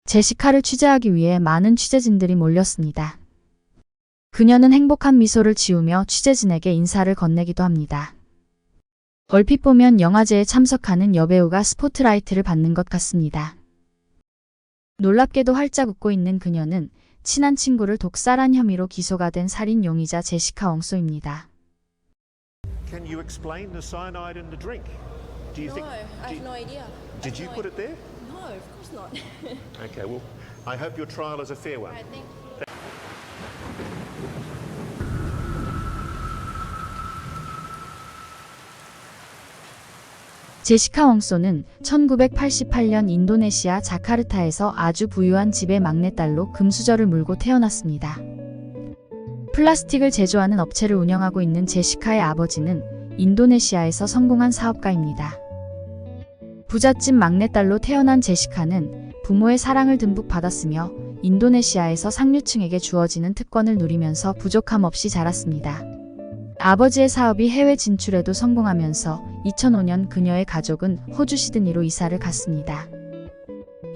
제시카를 취재하기 위해 많은 취재진들이 몰렸습니다. 그녀는 행복한 미소를 지으며 취재진에게 인사를 건네기도 합니다. 얼핏 보면 영화제에 참석하는 여배우가 스포트라이트를 받는 것 같습니다. 놀랍게도 활짝 웃고 있는 그녀는 친한 친구를 독살한 혐의로 기소가 된 살인 용의자 제시카 웡소입니다. Can you explain the cyanide in the drink? Do you No, think? I have no idea. Did you put it there? No, of course not. Okay. Well, I hope your trial is a fair one. I think. 제시카 웡소는 1988년 인도네시아 자카르타에서 아주 부유한 집의 막내딸로 금수저를 물고 태어났습니다. 플라스틱을 제조하는 업체를 운영하고 있는 제시카의 아버지는 인도네시아에서 성공한 사업가입니다. 부잣집 막내딸로 태어난 제시카는 부모의 사랑을 듬뿍 받았으며 인도네시아에서 상류층에게 주어지는 특권을 누리면서 부족함 없이 자랐습니다. 아버지의 사업이 해외 진출에도 성공하면서 2005년 그녀의 가족은 호주 시드니로 이사를 갔습니다.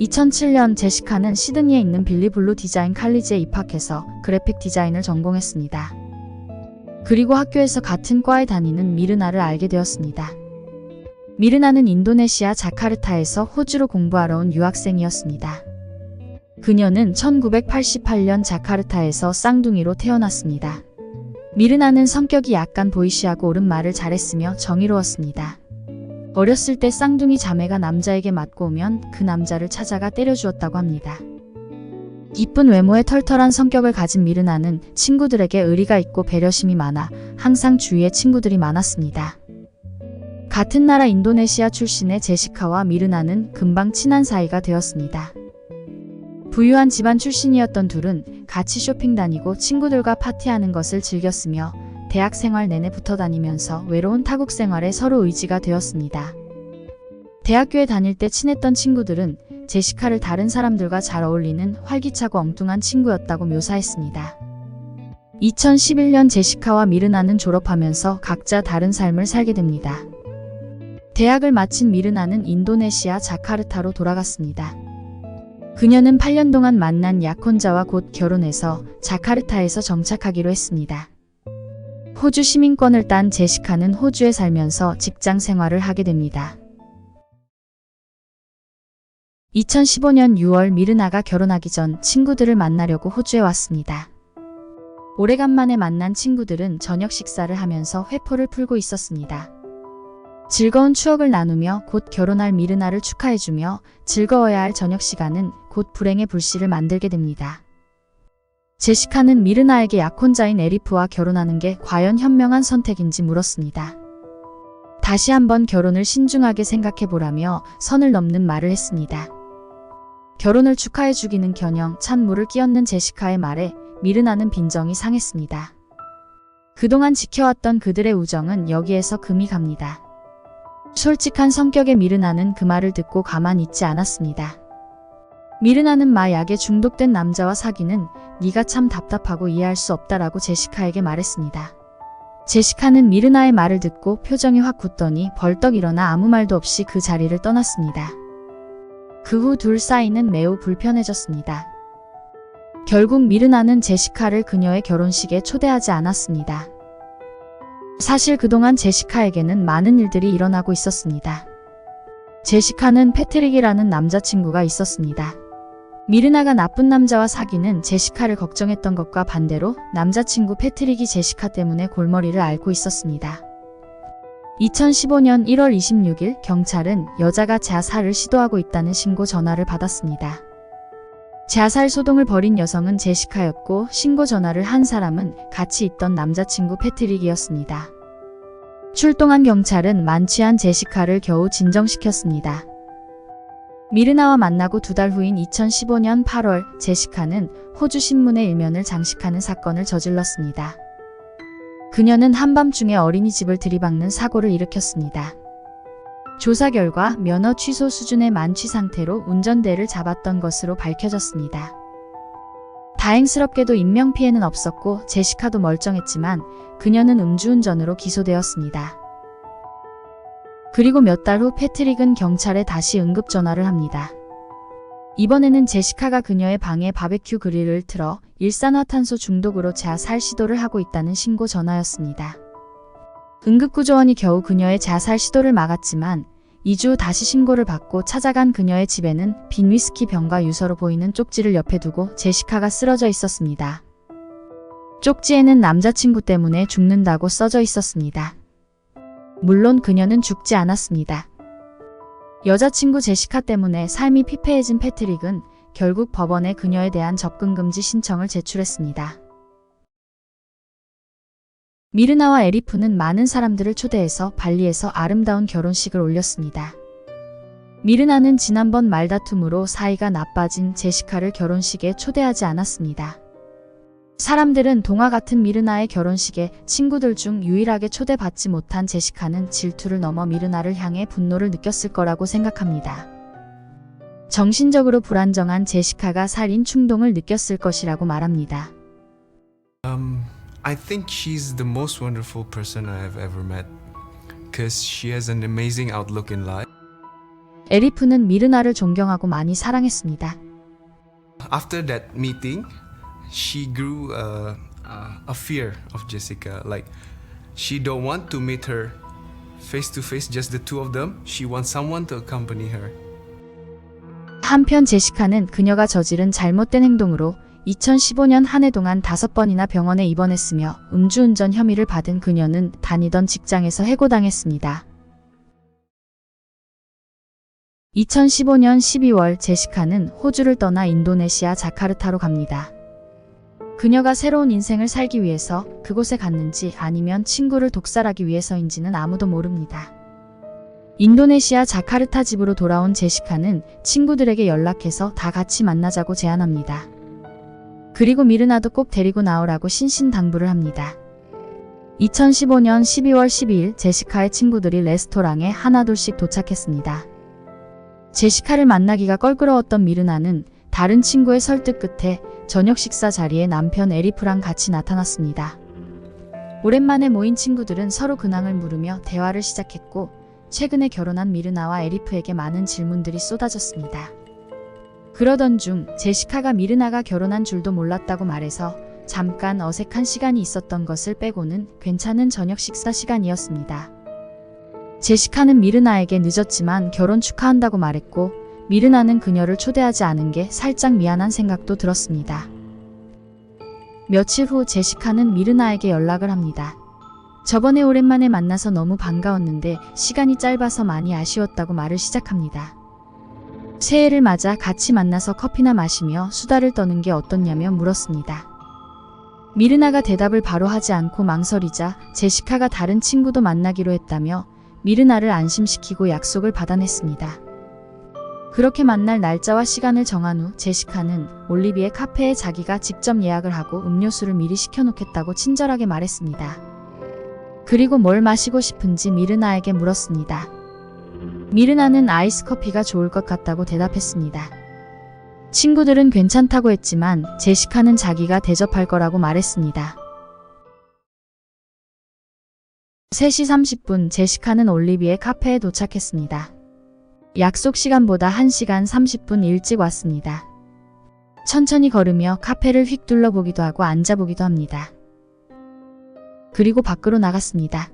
2007년 제시카는 시드니에 있는 빌리 블루 디자인 칼리지에 입학해서 그래픽 디자인을 전공했습니다. 그리고 학교에서 같은 과에 다니는 미르나를 알게 되었습니다. 미르나는 인도네시아 자카르타에서 호주로 공부하러 온 유학생이었습니다. 그녀는 1988년 자카르타에서 쌍둥이로 태어났습니다. 미르나는 성격이 약간 보이시하고 옳은 말을 잘했으며 정의로웠습니다. 어렸을 때 쌍둥이 자매가 남자에게 맞고 오면 그 남자를 찾아가 때려주었다고 합니다. 이쁜 외모에 털털한 성격을 가진 미르나는 친구들에게 의리가 있고 배려심이 많아 항상 주위에 친구들이 많았습니다. 같은 나라 인도네시아 출신의 제시카와 미르나는 금방 친한 사이가 되었습니다. 부유한 집안 출신이었던 둘은 같이 쇼핑 다니고 친구들과 파티하는 것을 즐겼으며 대학 생활 내내 붙어 다니면서 외로운 타국 생활에 서로 의지가 되었습니다. 대학교에 다닐 때 친했던 친구들은 제시카를 다른 사람들과 잘 어울리는 활기차고 엉뚱한 친구였다고 묘사했습니다. 2011년 제시카와 미르나는 졸업하면서 각자 다른 삶을 살게 됩니다. 대학을 마친 미르나는 인도네시아 자카르타로 돌아갔습니다. 그녀는 8년 동안 만난 약혼자와 곧 결혼해서 자카르타에서 정착하기로 했습니다. 호주 시민권을 딴 제시카는 호주에 살면서 직장 생활을 하게 됩니다. 2015년 6월 미르나가 결혼하기 전 친구들을 만나려고 호주에 왔습니다. 오래간만에 만난 친구들은 저녁 식사를 하면서 회포를 풀고 있었습니다. 즐거운 추억을 나누며 곧 결혼할 미르나를 축하해주며 즐거워야 할 저녁 시간은 곧 불행의 불씨를 만들게 됩니다. 제시카는 미르나에게 약혼자인 에리프와 결혼하는 게 과연 현명한 선택인지 물었습니다. 다시 한번 결혼을 신중하게 생각해보라며 선을 넘는 말을 했습니다. 결혼을 축하해주기는커녕 찬물을 끼얹는 제시카의 말에 미르나는 빈정이 상했습니다. 그동안 지켜왔던 그들의 우정은 여기에서 금이 갑니다. 솔직한 성격의 미르나는 그 말을 듣고 가만히 있지 않았습니다. 미르나는 마약에 중독된 남자와 사귀는 네가 참 답답하고 이해할 수 없다라고 제시카에게 말했습니다. 제시카는 미르나의 말을 듣고 표정이 확 굳더니 벌떡 일어나 아무 말도 없이 그 자리를 떠났습니다. 그 후 둘 사이는 매우 불편해졌습니다. 결국 미르나는 제시카를 그녀의 결혼식에 초대하지 않았습니다. 사실 그동안 제시카에게는 많은 일들이 일어나고 있었습니다. 제시카는 패트릭이라는 남자친구가 있었습니다. 미르나가 나쁜 남자와 사귀는 제시카를 걱정했던 것과 반대로 남자친구 패트릭이 제시카 때문에 골머리를 앓고 있었습니다. 2015년 1월 26일 경찰은 여자가 자살을 시도하고 있다는 신고 전화를 받았습니다. 자살 소동을 벌인 여성은 제시카였고 신고 전화를 한 사람은 같이 있던 남자친구 패트릭이었습니다. 출동한 경찰은 만취한 제시카를 겨우 진정시켰습니다. 미르나와 만나고 2달 후인 2015년 8월 제시카는 호주 신문의 일면을 장식하는 사건을 저질렀습니다. 그녀는 한밤중에 어린이집을 들이박는 사고를 일으켰습니다. 조사 결과 면허 취소 수준의 만취 상태로 운전대를 잡았던 것으로 밝혀졌습니다. 다행스럽게도 인명피해는 없었고 제시카도 멀쩡했지만 그녀는 음주운전으로 기소되었습니다. 그리고 몇 달 후 패트릭은 경찰에 다시 응급전화를 합니다. 이번에는 제시카가 그녀의 방에 바베큐 그릴을 틀어 일산화탄소 중독으로 자살 시도를 하고 있다는 신고 전화였습니다. 응급구조원이 겨우 그녀의 자살 시도를 막았지만 2주 후 다시 신고를 받고 찾아간 그녀의 집에는 빈 위스키 병과 유서로 보이는 쪽지를 옆에 두고 제시카가 쓰러져 있었습니다. 쪽지에는 남자친구 때문에 죽는다고 써져 있었습니다. 물론 그녀는 죽지 않았습니다. 여자친구 제시카 때문에 삶이 피폐해진 패트릭은 결국 법원에 그녀에 대한 접근 금지 신청을 제출했습니다. 미르나와 에리프는 많은 사람들을 초대해서 발리에서 아름다운 결혼식을 올렸습니다. 미르나는 지난번 말다툼으로 사이가 나빠진 제시카를 결혼식에 초대하지 않았습니다. 사람들은 동화 같은 미르나의 결혼식에 친구들 중 유일하게 초대받지 못한 제시카는 질투를 넘어 미르나를 향해 분노를 느꼈을 거라고 생각합니다. 정신적으로 불안정한 제시카가 살인 충동을 느꼈을 것이라고 말합니다. I think she's the most wonderful person I have ever met because she has an amazing outlook in life. 에리프는 미르나를 존경하고 많이 사랑했습니다. After that meeting, she grew a fear of Jessica. Like she don't want to meet her face to face, just the two of them. She wants someone to accompany her. 한편 제시카는 그녀가 저지른 잘못된 행동으로 2015년 한 해 동안 5번이나 병원에 입원했으며 음주운전 혐의를 받은 그녀는 다니던 직장에서 해고당했습니다. 2015년 12월 제시카는 호주를 떠나 인도네시아 자카르타로 갑니다. 그녀가 새로운 인생을 살기 위해서 그곳에 갔는지 아니면 친구를 독살하기 위해서인지는 아무도 모릅니다. 인도네시아 자카르타 집으로 돌아온 제시카는 친구들에게 연락해서 다 같이 만나자고 제안합니다. 그리고 미르나도 꼭 데리고 나오라고 신신당부를 합니다. 2015년 12월 12일 제시카의 친구들이 레스토랑에 하나둘씩 도착했습니다. 제시카를 만나기가 껄끄러웠던 미르나는 다른 친구의 설득 끝에 저녁 식사 자리에 남편 에리프랑 같이 나타났습니다. 오랜만에 모인 친구들은 서로 근황을 물으며 대화를 시작했고 최근에 결혼한 미르나와 에리프에게 많은 질문들이 쏟아졌습니다. 그러던 중 제시카가 미르나가 결혼한 줄도 몰랐다고 말해서 잠깐 어색한 시간이 있었던 것을 빼고는 괜찮은 저녁 식사 시간이었습니다. 제시카는 미르나에게 늦었지만 결혼 축하한다고 말했고 미르나는 그녀를 초대하지 않은 게 살짝 미안한 생각도 들었습니다. 며칠 후 제시카는 미르나에게 연락을 합니다. 저번에 오랜만에 만나서 너무 반가웠는데 시간이 짧아서 많이 아쉬웠다고 말을 시작합니다. 새해를 맞아 같이 만나서 커피나 마시며 수다를 떠는 게 어떻냐며 물었습니다. 미르나가 대답을 바로 하지 않고 망설이자 제시카가 다른 친구도 만나기로 했다며 미르나를 안심시키고 약속을 받아냈습니다. 그렇게 만날 날짜와 시간을 정한 후 제시카는 올리비의 카페에 자기가 직접 예약을 하고 음료수를 미리 시켜놓겠다고 친절하게 말했습니다. 그리고 뭘 마시고 싶은지 미르나에게 물었습니다. 미르나는 아이스 커피가 좋을 것 같다고 대답했습니다. 친구들은 괜찮다고 했지만 제시카는 자기가 대접할 거라고 말했습니다. 3시 30분 제시카는 올리비의 카페에 도착했습니다. 약속 시간보다 1시간 30분 일찍 왔습니다. 천천히 걸으며 카페를 휙 둘러보기도 하고 앉아보기도 합니다. 그리고 밖으로 나갔습니다.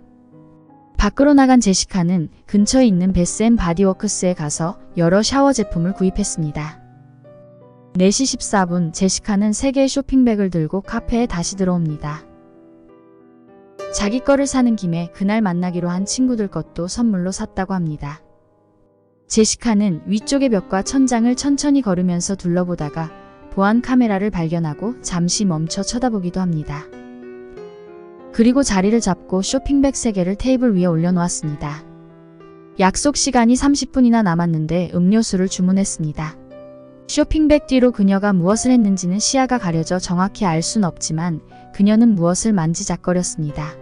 밖으로 나간 제시카는 근처에 있는 베스앤바디워크스에 가서 여러 샤워 제품을 구입했습니다. 4시 14분 제시카는 3개의 쇼핑백을 들고 카페에 다시 들어옵니다. 자기 거를 사는 김에 그날 만나기로 한 친구들 것도 선물로 샀다고 합니다. 제시카는 위쪽의 벽과 천장을 천천히 걸으면서 둘러보다가 보안 카메라를 발견하고 잠시 멈춰 쳐다보기도 합니다. 그리고 자리를 잡고 쇼핑백 3개를 테이블 위에 올려놓았습니다. 약속 시간이 30분이나 남았는데 음료수를 주문했습니다. 쇼핑백 뒤로 그녀가 무엇을 했는지는 시야가 가려져 정확히 알 순 없지만 그녀는 무엇을 만지작거렸습니다.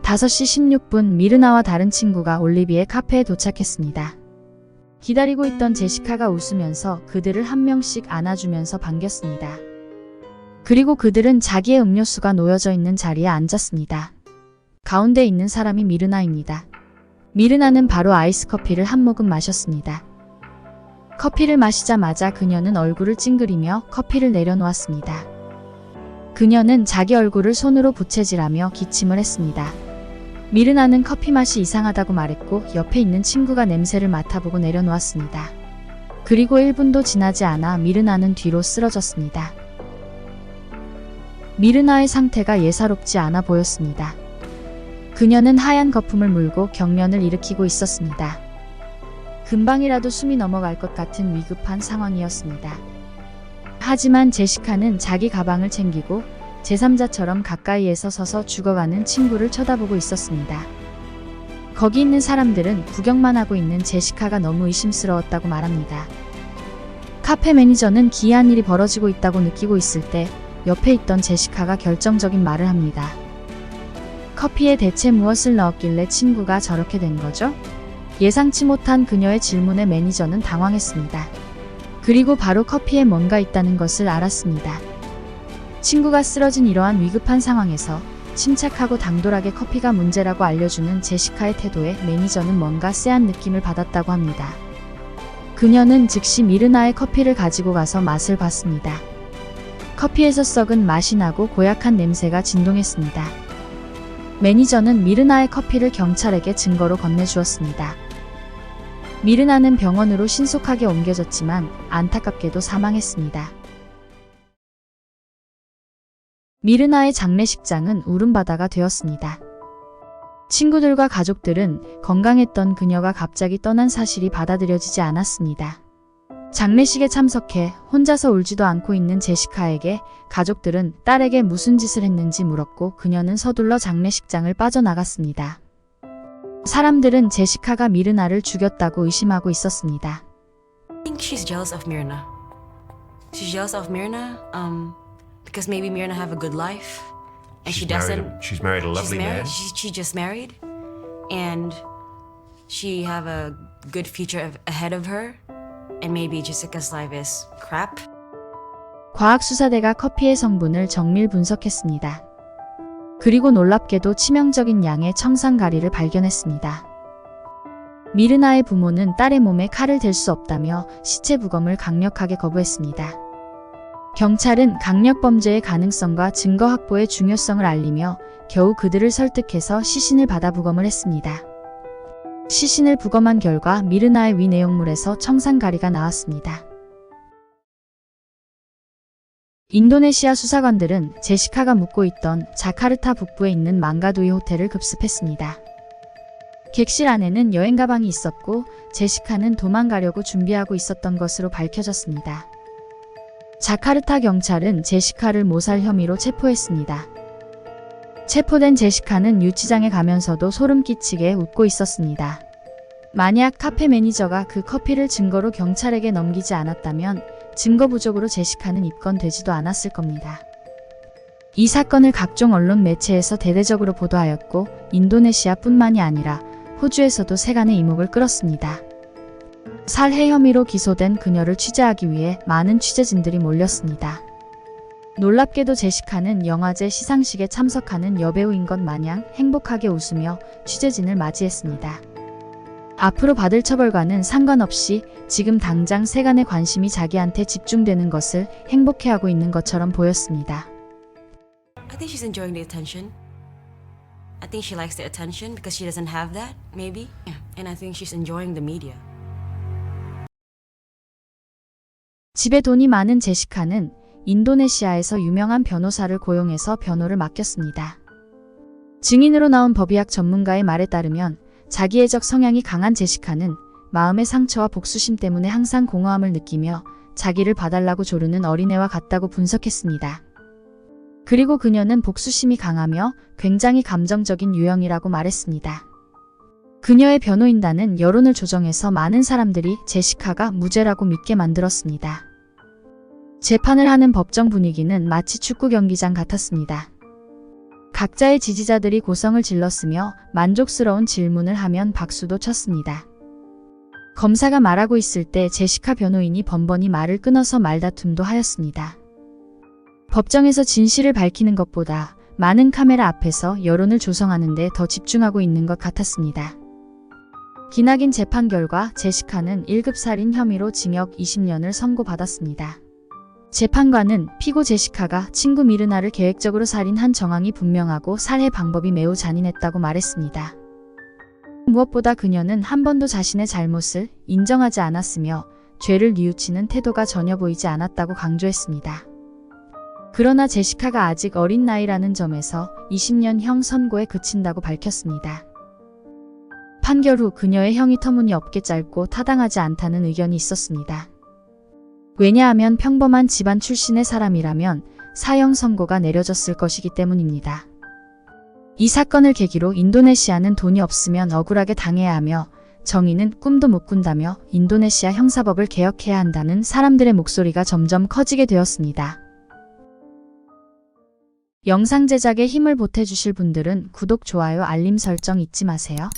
5시 16분 미르나와 다른 친구가 올리비의 카페에 도착했습니다. 기다리고 있던 제시카가 웃으면서 그들을 한 명씩 안아주면서 반겼습니다. 그리고 그들은 자기의 음료수가 놓여져 있는 자리에 앉았습니다. 가운데 있는 사람이 미르나입니다. 미르나는 바로 아이스 커피를 한 모금 마셨습니다. 커피를 마시자마자 그녀는 얼굴을 찡그리며 커피를 내려놓았습니다. 그녀는 자기 얼굴을 손으로 부채질하며 기침을 했습니다. 미르나는 커피 맛이 이상하다고 말했고 옆에 있는 친구가 냄새를 맡아보고 내려놓았습니다. 그리고 1분도 지나지 않아 미르나는 뒤로 쓰러졌습니다. 미르나의 상태가 예사롭지 않아 보였습니다. 그녀는 하얀 거품을 물고 경련을 일으키고 있었습니다. 금방이라도 숨이 넘어갈 것 같은 위급한 상황이었습니다. 하지만 제시카는 자기 가방을 챙기고 제3자처럼 가까이에서 서서 죽어가는 친구를 쳐다보고 있었습니다. 거기 있는 사람들은 구경만 하고 있는 제시카가 너무 의심스러웠다고 말합니다. 카페 매니저는 기이한 일이 벌어지고 있다고 느끼고 있을 때 옆에 있던 제시카가 결정적인 말을 합니다. 커피에 대체 무엇을 넣었길래 친구가 저렇게 된 거죠? 예상치 못한 그녀의 질문에 매니저는 당황했습니다. 그리고 바로 커피에 뭔가 있다는 것을 알았습니다. 친구가 쓰러진 이러한 위급한 상황에서 침착하고 당돌하게 커피가 문제라고 알려주는 제시카의 태도에 매니저는 뭔가 쎄한 느낌을 받았다고 합니다. 그녀는 즉시 미르나의 커피를 가지고 가서 맛을 봤습니다. 커피에서 썩은 맛이 나고 고약한 냄새가 진동했습니다. 매니저는 미르나의 커피를 경찰에게 증거로 건네주었습니다. 미르나는 병원으로 신속하게 옮겨졌지만 안타깝게도 사망했습니다. 미르나의 장례식장은 울음바다가 되었습니다. 친구들과 가족들은 건강했던 그녀가 갑자기 떠난 사실이 받아들여지지 않았습니다. 장례식에 참석해 혼자서 울지도 않고 있는 제시카에게 가족들은 딸에게 무슨 짓을 했는지 물었고 그녀는 서둘러 장례식장을 빠져나갔습니다. 사람들은 제시카가 미르나를 죽였다고 의심하고 있었습니다. I think she's jealous of Myrna. She's jealous of Myrna, because maybe Myrna have a good life, and she doesn't. She's married a lovely man. She just married, and she have a good future ahead of her, and maybe Jessica's life is crap. 과학수사대가 커피의 성분을 정밀 분석했습니다. 그리고 놀랍게도 치명적인 양의 청산가리를 발견했습니다. 미르나의 부모는 딸의 몸에 칼을 댈 수 없다며 시체 부검을 강력하게 거부했습니다. 경찰은 강력범죄의 가능성과 증거 확보의 중요성을 알리며 겨우 그들을 설득해서 시신을 받아 부검을 했습니다. 시신을 부검한 결과 미르나의 위 내용물에서 청산가리가 나왔습니다. 인도네시아 수사관들은 제시카가 묵고 있던 자카르타 북부에 있는 망가두이 호텔을 급습했습니다. 객실 안에는 여행 가방이 있었고 제시카는 도망가려고 준비하고 있었던 것으로 밝혀졌습니다. 자카르타 경찰은 제시카를 모살 혐의로 체포했습니다. 체포된 제시카는 유치장에 가면서도 소름 끼치게 웃고 있었습니다. 만약 카페 매니저가 그 커피를 증거로 경찰에게 넘기지 않았다면 증거 부족으로 제시카는 입건되지도 않았을 겁니다. 이 사건을 각종 언론 매체에서 대대적으로 보도하였고 인도네시아뿐만이 아니라 호주에서도 세간의 이목을 끌었습니다. 살해 혐의로 기소된 그녀를 취재하기 위해 많은 취재진들이 몰렸습니다. 놀랍게도 제시카는 영화제 시상식에 참석하는 여배우인 것 마냥 행복하게 웃으며 취재진을 맞이했습니다. 앞으로 받을 처벌과는 상관없이 지금 당장 세간의 관심이 자기한테 집중되는 것을 행복해하고 있는 것처럼 보였습니다. I think she's enjoying the attention. I think she likes the attention because she doesn't have that, maybe. Yeah. And I think she's enjoying the media. 집에 돈이 많은 제시카는 인도네시아에서 유명한 변호사를 고용해서 변호를 맡겼습니다. 증인으로 나온 법의학 전문가의 말에 따르면 자기애적 성향이 강한 제시카는 마음의 상처와 복수심 때문에 항상 공허함을 느끼며 자기를 봐달라고 조르는 어린애와 같다고 분석했습니다. 그리고 그녀는 복수심이 강하며 굉장히 감정적인 유형이라고 말했습니다. 그녀의 변호인단은 여론을 조정해서 많은 사람들이 제시카가 무죄라고 믿게 만들었습니다. 재판을 하는 법정 분위기는 마치 축구 경기장 같았습니다. 각자의 지지자들이 고성을 질렀으며 만족스러운 질문을 하면 박수도 쳤습니다. 검사가 말하고 있을 때 제시카 변호인이 번번이 말을 끊어서 말다툼도 하였습니다. 법정에서 진실을 밝히는 것보다 많은 카메라 앞에서 여론을 조성하는 데 더 집중하고 있는 것 같았습니다. 기나긴 재판 결과 제시카는 1급 살인 혐의로 징역 20년을 선고받았습니다. 재판관은 피고 제시카가 친구 미르나를 계획적으로 살인한 정황이 분명하고 살해 방법이 매우 잔인했다고 말했습니다. 무엇보다 그녀는 한 번도 자신의 잘못을 인정하지 않았으며 죄를 뉘우치는 태도가 전혀 보이지 않았다고 강조했습니다. 그러나 제시카가 아직 어린 나이라는 점에서 20년형 선고에 그친다고 밝혔습니다. 판결 후 그녀의 형이 터무니없게 짧고 타당하지 않다는 의견이 있었습니다. 왜냐하면 평범한 집안 출신의 사람이라면 사형 선고가 내려졌을 것이기 때문입니다. 이 사건을 계기로 인도네시아는 돈이 없으면 억울하게 당해야 하며 정의는 꿈도 못 꾼다며 인도네시아 형사법을 개혁해야 한다는 사람들의 목소리가 점점 커지게 되었습니다. 영상 제작에 힘을 보태주실 분들은 구독, 좋아요, 알림 설정 잊지 마세요.